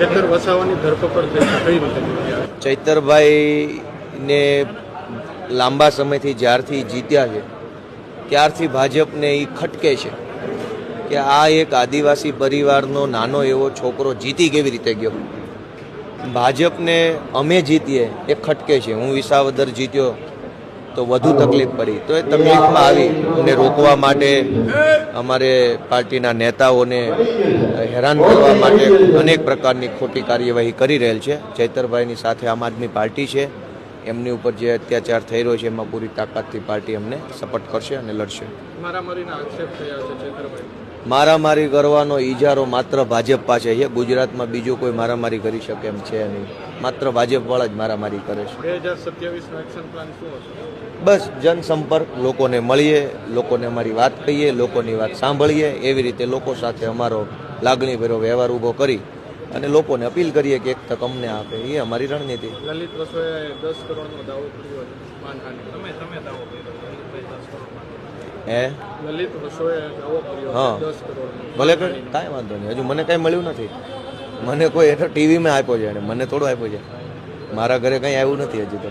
ચૈતર વસાવાની ધરપકડ થઈ કઈ રીતે? ચૈતરભાઈને લાંબા સમયથી જ્યારથી જીત્યા છે ત્યારથી ભાજપને એ ખટકે છે કે આ એક આદિવાસી પરિવારનો નાનો એવો છોકરો જીતી કેવી રીતે ગયો. ભાજપને અમે જીતીએ એ ખટકે છે. હું વિસાવદર જીત્યો તો વધુ તકલીફ પડી, તો એ તકલીફમાં આવી અમને રોકવા માટે અમારે પાર્ટીના નેતાઓને હેરાન કરવા માટે અનેક પ્રકારની ખોટી કાર્યવાહી કરી રહેલ છે. ચૈતરભાઈની સાથે આમ આદમી પાર્ટી છે, એમની ઉપર જે અત્યાચાર થઈ રહ્યો છે એમાં પૂરી તાકાતથી પાર્ટી અમને સપોર્ટ કરશે અને લડશે. મારામારીના આક્ષેપ થયા છે ચૈતરભાઈ. મારામારી કરવાનો ઈજારો માત્ર ભાજપ પાસે છે. ગુજરાતમાં બીજો કોઈ મારામારી કરી શકે એમ છે નહીં. માત્ર ભાજપવાળા જ મારામારી કરે છે. 2027નો એક્શન પ્લાન શું હશે? બસ જનસંપર્ક, લોકોને મળીએ, લોકોને અમારી વાત કહીએ, લોકોની વાત સાંભળીએ, એવી રીતે લોકો સાથે અમારો લાગણીભર્યો વ્યવહાર ઊભો કરી અને લોકોને અપીલ કરીએ કે એક તક અમને આપે. એ અમારી રણનીતિ. લલિત વસોયાએ 10 કરોડનો દાવો કર્યો છે માનહાનિ. તમે દાવો કર્યો લલિત વસોયાએ દાવો કર્યો હા 10 કરોડ. ભલે કાંઈ વાંધો નહીં, હજુ મને કાંઈ મળ્યું નથી. મને કોઈ એટલે ટીવીમાં આપ્યો છે અને મને થોડું આપ્યો છે. મારા ઘરે કંઈ આવ્યું નથી હજુ તો.